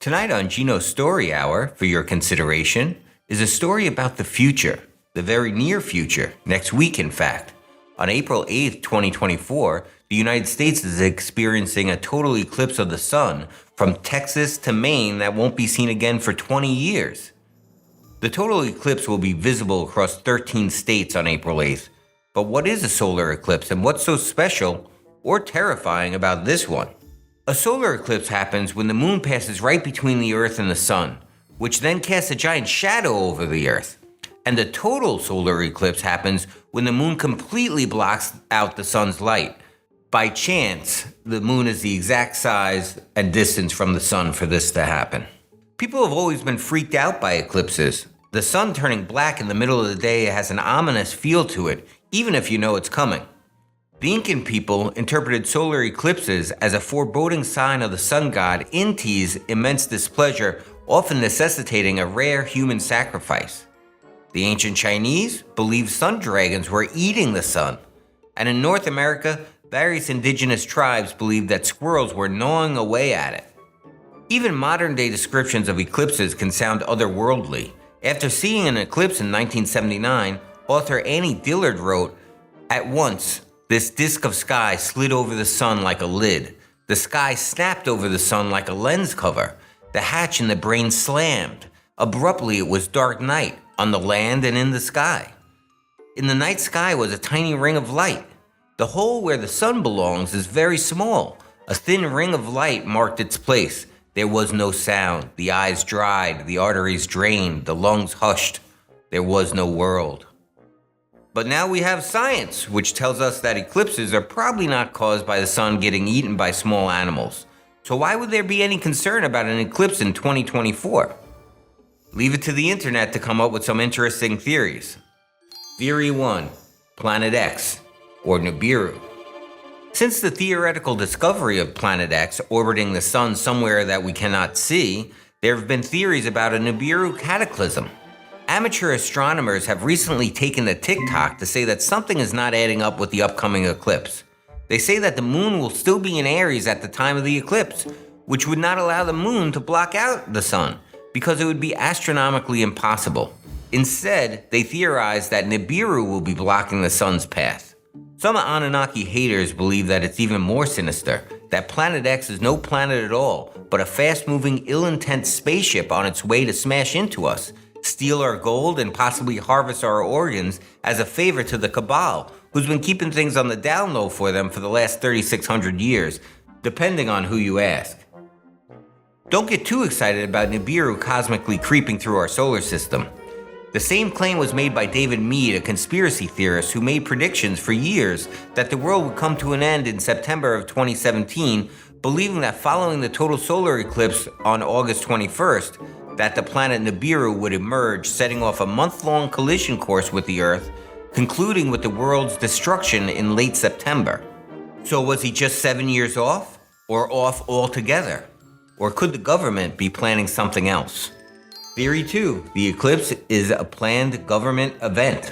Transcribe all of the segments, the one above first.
Tonight on Gino's Story Hour, for your consideration, is a story about the future, the very near future, next week in fact. On April 8th, 2024, the United States is experiencing a total eclipse of the sun from Texas to Maine that won't be seen again for 20 years. The total eclipse will be visible across 13 states on April 8th. But what is a solar eclipse and what's so special or terrifying about this one? A solar eclipse happens when the moon passes right between the Earth and the sun, which then casts a giant shadow over the Earth. And the total solar eclipse happens when the moon completely blocks out the sun's light. By chance, the moon is the exact size and distance from the sun for this to happen. People have always been freaked out by eclipses. The sun turning black in the middle of the day has an ominous feel to it, even if you know it's coming. The Incan people interpreted solar eclipses as a foreboding sign of the sun god Inti's immense displeasure, often necessitating a rare human sacrifice. The ancient Chinese believed sun dragons were eating the sun. And in North America, various indigenous tribes believed that squirrels were gnawing away at it. Even modern-day descriptions of eclipses can sound otherworldly. After seeing an eclipse in 1979, author Annie Dillard wrote, "At once, this disk of sky slid over the sun like a lid. The sky snapped over the sun like a lens cover. The hatch in the brain slammed. Abruptly, it was dark night, on the land and in the sky. In the night sky was a tiny ring of light. The hole where the sun belongs is very small. A thin ring of light marked its place. There was no sound. The eyes dried, the arteries drained, the lungs hushed. There was no world." But now we have science, which tells us that eclipses are probably not caused by the sun getting eaten by small animals. So why would there be any concern about an eclipse in 2024? Leave it to the internet to come up with some interesting theories. Theory 1. Planet X, or Nibiru. Since the theoretical discovery of Planet X orbiting the sun somewhere that we cannot see, there have been theories about a Nibiru cataclysm. Amateur astronomers have recently taken to TikTok to say that something is not adding up with the upcoming eclipse. They say that the moon will still be in Aries at the time of the eclipse, which would not allow the moon to block out the sun, because it would be astronomically impossible. Instead, they theorize that Nibiru will be blocking the sun's path. Some Anunnaki haters believe that it's even more sinister, that Planet X is no planet at all, but a fast-moving, ill-intent spaceship on its way to smash into us, steal our gold, and possibly harvest our organs as a favor to the Cabal, who's been keeping things on the down low for them for the last 3,600 years, depending on who you ask. Don't get too excited about Nibiru cosmically creeping through our solar system. The same claim was made by David Mead, a conspiracy theorist who made predictions for years that the world would come to an end in September of 2017, believing that following the total solar eclipse on August 21st, that the planet Nibiru would emerge, setting off a month-long collision course with the Earth, concluding with the world's destruction in late September. So was he just 7 years off? Or off altogether? Or could the government be planning something else? Theory 2. The eclipse is a planned government event.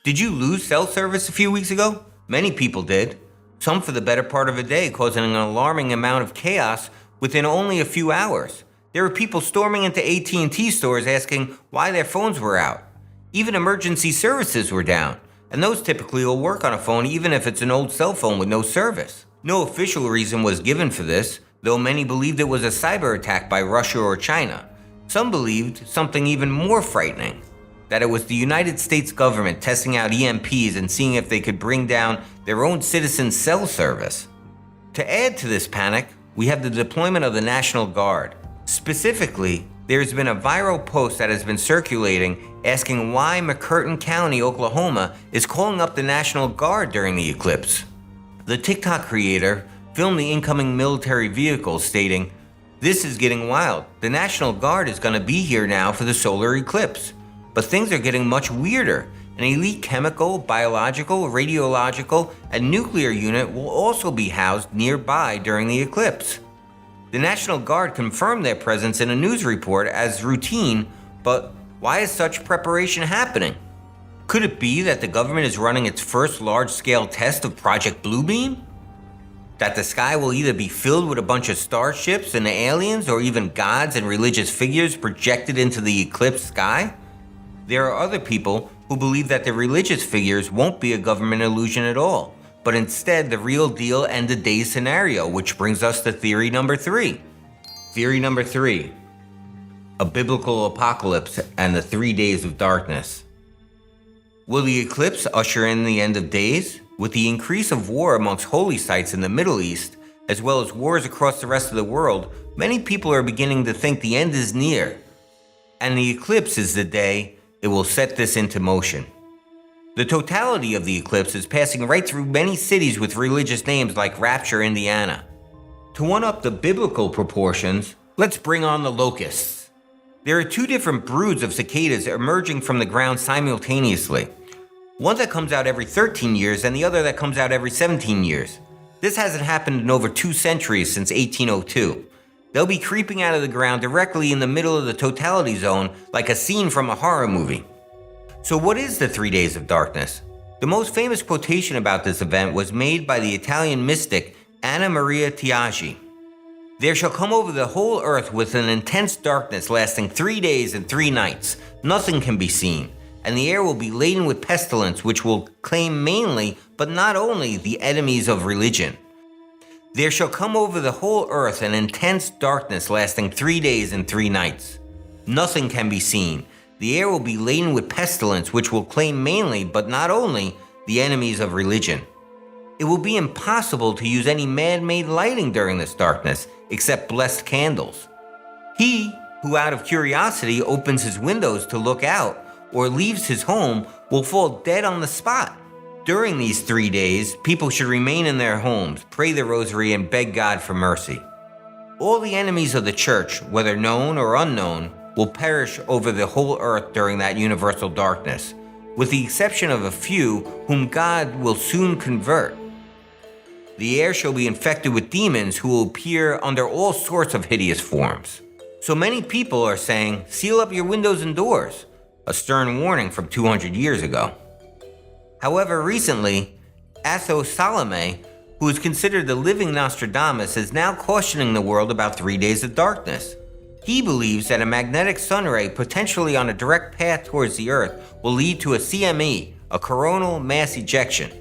Did you lose cell service a few weeks ago? Many people did. Some for the better part of a day, causing an alarming amount of chaos within only a few hours. There were people storming into AT&T stores asking why their phones were out. Even emergency services were down, and those typically will work on a phone even if it's an old cell phone with no service. No official reason was given for this, though many believed it was a cyber attack by Russia or China. Some believed something even more frightening, that it was the United States government testing out EMPs and seeing if they could bring down their own citizens' cell service. To add to this panic, we have the deployment of the National Guard. Specifically, there's been a viral post that has been circulating asking why McCurtain County, Oklahoma is calling up the National Guard during the eclipse. The TikTok creator filmed the incoming military vehicle stating, "This is getting wild. The National Guard is going to be here now for the solar eclipse. But things are getting much weirder. An elite chemical, biological, radiological, and nuclear unit will also be housed nearby during the eclipse." The National Guard confirmed their presence in a news report as routine, but why is such preparation happening? Could it be that the government is running its first large-scale test of Project Bluebeam? that the sky will either be filled with a bunch of starships and aliens or even gods and religious figures projected into the eclipse sky. There are other people who believe that the religious figures won't be a government illusion at all, but instead the real deal end of days scenario, which brings us to theory number 3. Theory number 3, a biblical apocalypse and the 3 days of darkness. Will the eclipse usher in the end of days? With the increase of war amongst holy sites in the Middle East, as well as wars across the rest of the world, many people are beginning to think the end is near, and the eclipse is the day it will set this into motion. The totality of the eclipse is passing right through many cities with religious names like Rapture, Indiana. To one-up the biblical proportions, let's bring on the locusts. There are 2 different broods of cicadas emerging from the ground simultaneously. One that comes out every 13 years and the other that comes out every 17 years. This hasn't happened in over 2 centuries since 1802. They'll be creeping out of the ground directly in the middle of the totality zone like a scene from a horror movie. So what is the 3 days of darkness? The most famous quotation about this event was made by the Italian mystic Anna Maria Tiaggi. There shall come over the whole earth with an intense darkness lasting 3 days and 3 nights. Nothing can be seen. And the air will be laden with pestilence, which will claim mainly, but not only, the enemies of religion. There shall come over the whole earth an intense darkness lasting 3 days and 3 nights. Nothing can be seen. The air will be laden with pestilence, which will claim mainly, but not only, the enemies of religion. It will be impossible to use any man-made lighting during this darkness, except blessed candles. He who out of curiosity opens his windows to look out, or leaves his home, will fall dead on the spot. During these 3 days, people should remain in their homes, pray the rosary, and beg God for mercy. All the enemies of the church, whether known or unknown, will perish over the whole earth during that universal darkness, with the exception of a few whom God will soon convert. The air shall be infected with demons who will appear under all sorts of hideous forms. So many people are saying, seal up your windows and doors. A stern warning from 200 years ago. However, recently, Atho Salome, who is considered the living Nostradamus, is now cautioning the world about 3 days of darkness. He believes that a magnetic sun ray, potentially on a direct path towards the Earth, will lead to a CME, a coronal mass ejection.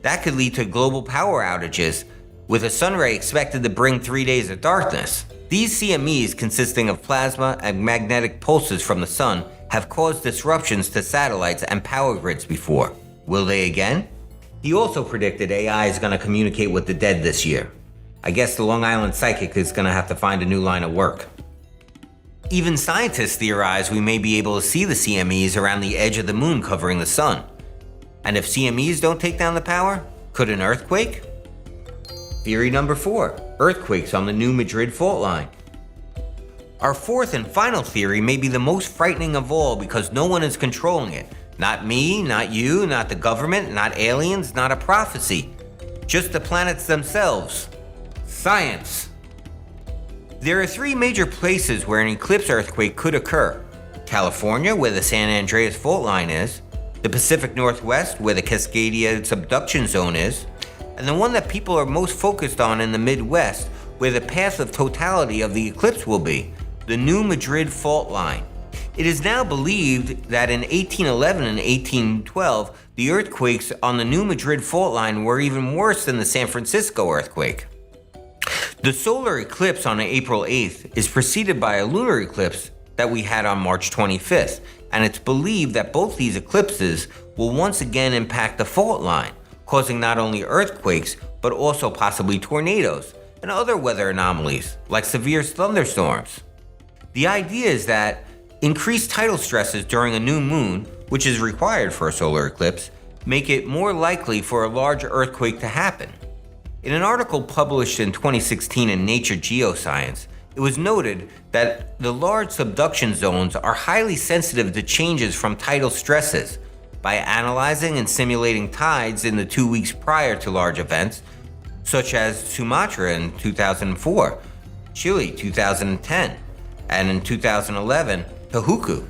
That could lead to global power outages, with a sun ray expected to bring 3 days of darkness. These CMEs, consisting of plasma and magnetic pulses from the sun, have caused disruptions to satellites and power grids before. Will they again? He also predicted AI is going to communicate with the dead this year. I guess the Long Island Psychic is going to have to find a new line of work. Even scientists theorize we may be able to see the CMEs around the edge of the moon covering the sun. And if CMEs don't take down the power, could an earthquake? Theory number 4, earthquakes on the New Madrid fault line. Our fourth and final theory may be the most frightening of all because no one is controlling it. Not me, not you, not the government, not aliens, not a prophecy. Just the planets themselves. Science. There are 3 major places where an eclipse earthquake could occur. California, where the San Andreas fault line is, the Pacific Northwest, where the Cascadia subduction zone is, and the one that people are most focused on in the Midwest, where the path of totality of the eclipse will be, the New Madrid fault line. It is now believed that in 1811 and 1812, the earthquakes on the New Madrid fault line were even worse than the San Francisco earthquake. The solar eclipse on April 8th is preceded by a lunar eclipse that we had on March 25th, and it's believed that both these eclipses will once again impact the fault line, causing not only earthquakes, but also possibly tornadoes and other weather anomalies, like severe thunderstorms. The idea is that increased tidal stresses during a new moon, which is required for a solar eclipse, make it more likely for a large earthquake to happen. In an article published in 2016 in Nature Geoscience, it was noted that the large subduction zones are highly sensitive to changes from tidal stresses. By analyzing and simulating tides in the 2 weeks prior to large events, such as Sumatra in 2004, Chile 2010, and in 2011, Tohoku,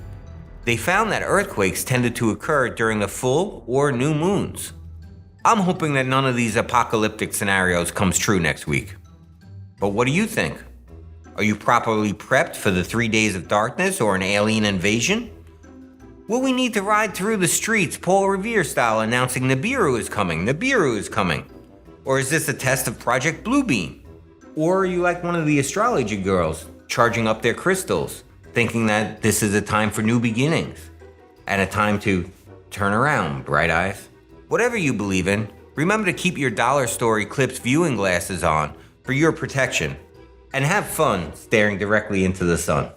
they found that earthquakes tended to occur during the full or new moons. I'm hoping that none of these apocalyptic scenarios comes true next week. But what do you think? Are you properly prepped for the 3 days of darkness or an alien invasion? Will we need to ride through the streets Paul Revere style announcing Nibiru is coming, Nibiru is coming? Or is this a test of Project Bluebeam? Or are you like one of the astrology girls, charging up their crystals, thinking that this is a time for new beginnings, and a time to turn around, bright eyes? Whatever you believe in, remember to keep your dollar store eclipse viewing glasses on for your protection, and have fun staring directly into the sun.